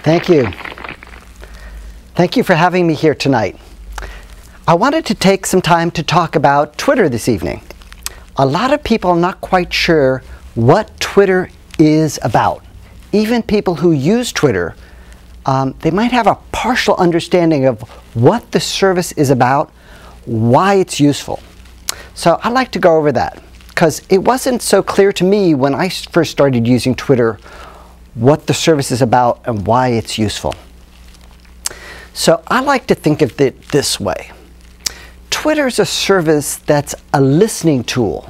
Thank you. Thank you for having me here tonight. I wanted to take some time to talk about Twitter this evening. A lot of people are not quite sure what Twitter is about. Even people who use Twitter, they might have a partial understanding of what the service is about, why it's useful. So I'd like to go over that, because it wasn't so clear to me when I first started using Twitter what the service is about and why it's useful. So I like to think of it this way. Twitter is a service that's a listening tool.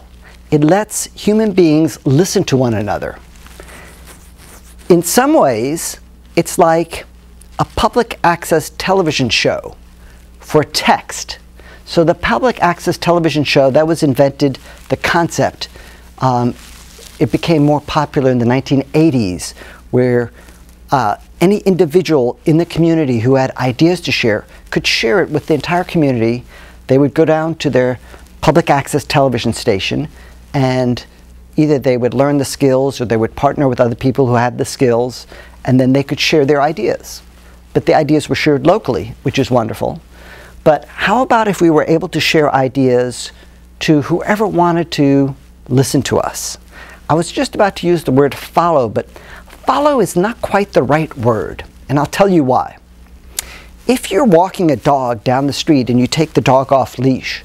It lets human beings listen to one another. In some ways, it's like a public access television show for text. So the public access television show, that was invented, the concept, it became more popular in the 1980s, where any individual in the community who had ideas to share could share it with the entire community. They would go down to their public access television station, and either they would learn the skills or they would partner with other people who had the skills, and then they could share their ideas. But the ideas were shared locally, which is wonderful. But how about if we were able to share ideas to whoever wanted to listen to us? I was just about to use the word follow, but follow is not quite the right word, and I'll tell you why. If you're walking a dog down the street and you take the dog off leash,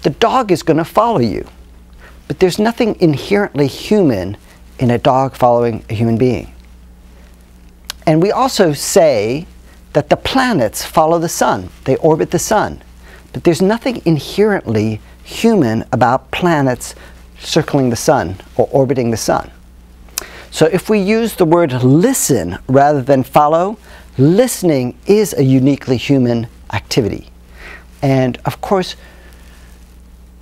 the dog is going to follow you. But there's nothing inherently human in a dog following a human being. And we also say that the planets follow the sun. They orbit the sun. But there's nothing inherently human about planets circling the sun or orbiting the sun. So if we use the word listen rather than follow, listening is a uniquely human activity. And of course,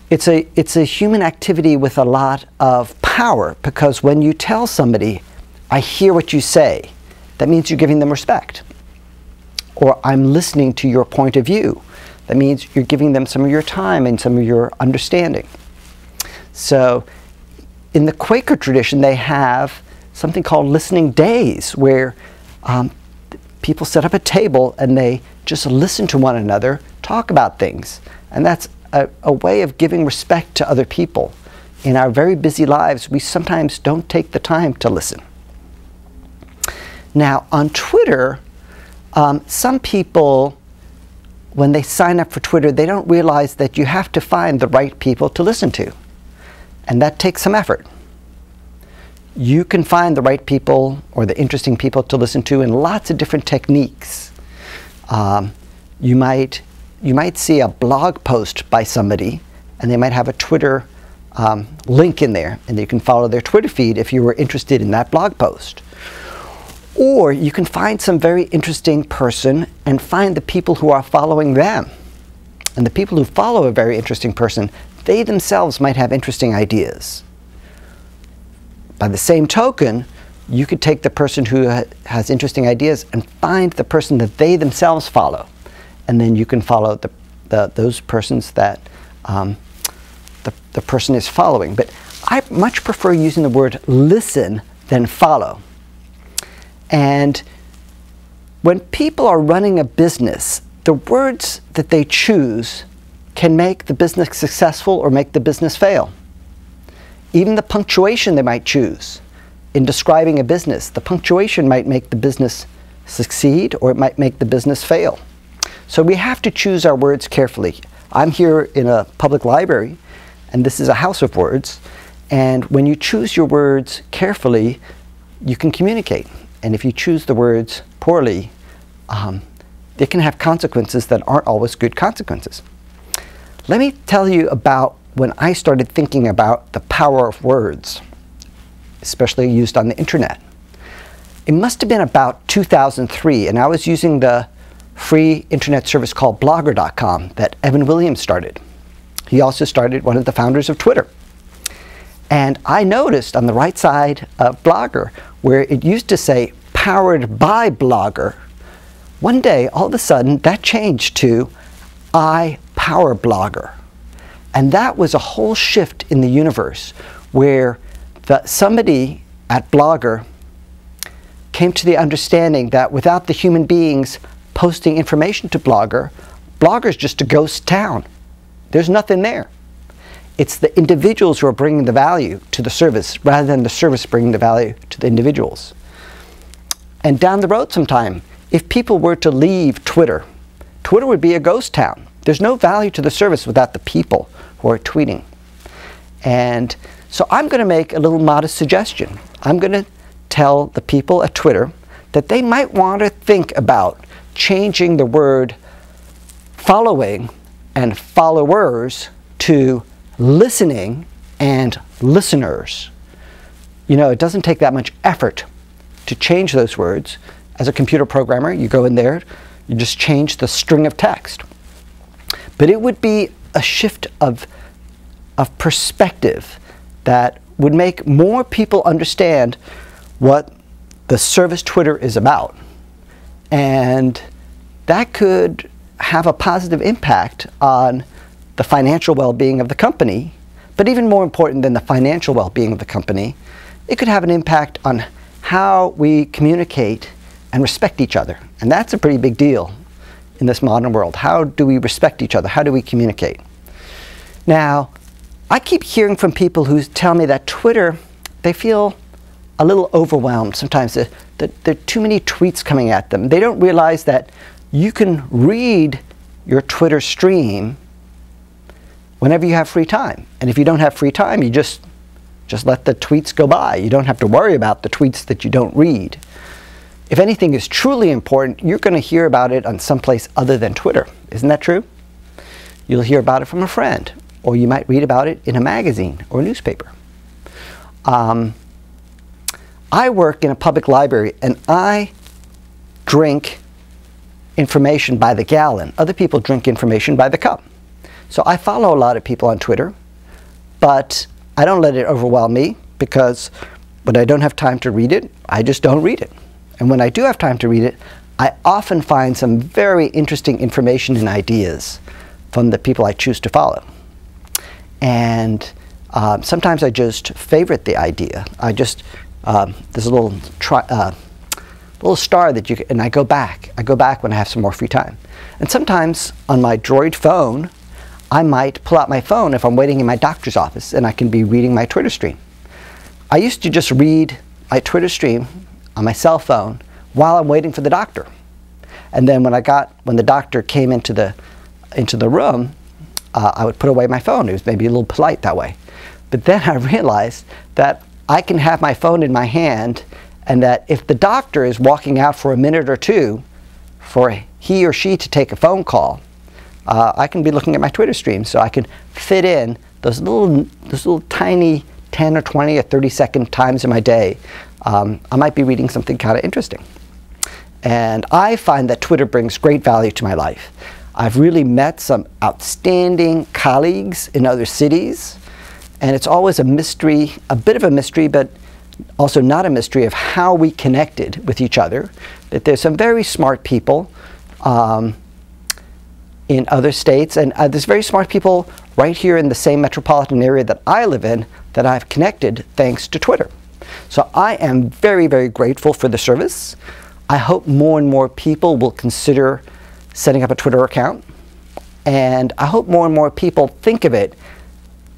it's a human activity with a lot of power, because when you tell somebody, I hear what you say, that means you're giving them respect. Or I'm listening to your point of view. That means you're giving them some of your time and some of your understanding. So in the Quaker tradition, they have something called listening days, where people set up a table and they just listen to one another, talk about things. And that's a way of giving respect to other people. In our very busy lives, we sometimes don't take the time to listen. Now, on Twitter, some people, when they sign up for Twitter, they don't realize that you have to find the right people to listen to. And that takes some effort. You can find the right people or the interesting people to listen to in lots of different techniques. You might see a blog post by somebody, and they might have a Twitter link in there, and you can follow their Twitter feed if you were interested in that blog post. Or you can find some very interesting person and find the people who are following them. And the people who follow a very interesting person, they themselves might have interesting ideas. By the same token, you could take the person who has interesting ideas and find the person that they themselves follow. And then you can follow those persons that the person is following. But I much prefer using the word listen than follow. And when people are running a business, the words that they choose can make the business successful or make the business fail. Even the punctuation they might choose in describing a business, the punctuation might make the business succeed or it might make the business fail. So we have to choose our words carefully. I'm here in a public library, and this is a house of words. And when you choose your words carefully, you can communicate. And if you choose the words poorly, they can have consequences that aren't always good consequences. Let me tell you about when I started thinking about the power of words, especially used on the internet. It must have been about 2003, and I was using the free internet service called Blogger.com that Evan Williams started. He also started one of the founders of Twitter. And I noticed on the right side of Blogger, where it used to say powered by Blogger, one day, all of a sudden, that changed to I power Blogger. And that was a whole shift in the universe, where somebody at Blogger came to the understanding that without the human beings posting information to Blogger, Blogger's just a ghost town. There's nothing there. It's the individuals who are bringing the value to the service rather than the service bringing the value to the individuals. And down the road sometime, if people were to leave Twitter, Twitter would be a ghost town. There's no value to the service without the people who are tweeting. And so I'm going to make a little modest suggestion. I'm going to tell the people at Twitter that they might want to think about changing the word following and followers to listening and listeners. You know, it doesn't take that much effort to change those words. As a computer programmer, you go in there, you just change the string of text. But it would be a shift of perspective that would make more people understand what the service Twitter is about. And that could have a positive impact on the financial well-being of the company. But even more important than the financial well-being of the company, it could have an impact on how we communicate and respect each other. And that's a pretty big deal in this modern world. How do we respect each other? How do we communicate? Now, I keep hearing from people who tell me that Twitter, they feel a little overwhelmed. Sometimes there are too many tweets coming at them. They don't realize that you can read your Twitter stream whenever you have free time. And if you don't have free time, you just let the tweets go by. You don't have to worry about the tweets that you don't read. If anything is truly important, you're going to hear about it on someplace other than Twitter. Isn't that true? You'll hear about it from a friend, or you might read about it in a magazine or a newspaper. I work in a public library, and I drink information by the gallon. Other people drink information by the cup. So I follow a lot of people on Twitter, but I don't let it overwhelm me, because when I don't have time to read it, I just don't read it. And when I do have time to read it, I often find some very interesting information and ideas from the people I choose to follow. And sometimes I just favorite the idea. There's a little star that you can, and I go back. I go back when I have some more free time. And sometimes on my Droid phone, I might pull out my phone if I'm waiting in my doctor's office, and I can be reading my Twitter stream. I used to just read my Twitter stream on my cell phone while I'm waiting for the doctor. And then when the doctor came into the room, I would put away my phone. It was maybe a little polite that way. But then I realized that I can have my phone in my hand, and that if the doctor is walking out for a minute or two for he or she to take a phone call, I can be looking at my Twitter stream, so I can fit in those little tiny 10 or 20 or 30-second times in my day. I might be reading something kind of interesting. And I find that Twitter brings great value to my life. I've really met some outstanding colleagues in other cities, and it's always a mystery, a bit of a mystery, but also not a mystery, of how we connected with each other. That there's some very smart people in other states, and there's very smart people right here in the same metropolitan area that I live in that I've connected thanks to Twitter. So I am very, very grateful for the service. I hope more and more people will consider setting up a Twitter account. And I hope more and more people think of it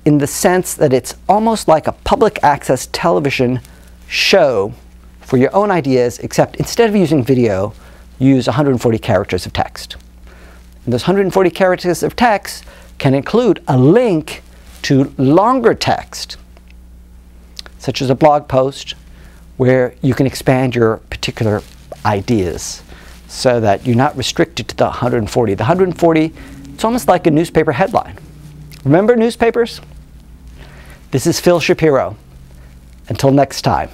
in the sense that it's almost like a public access television show for your own ideas, except instead of using video, use 140 characters of text. And those 140 characters of text can include a link to longer text, such as a blog post, where you can expand your particular ideas so that you're not restricted to the 140. The 140, it's almost like a newspaper headline. Remember newspapers? This is Phil Shapiro. Until next time.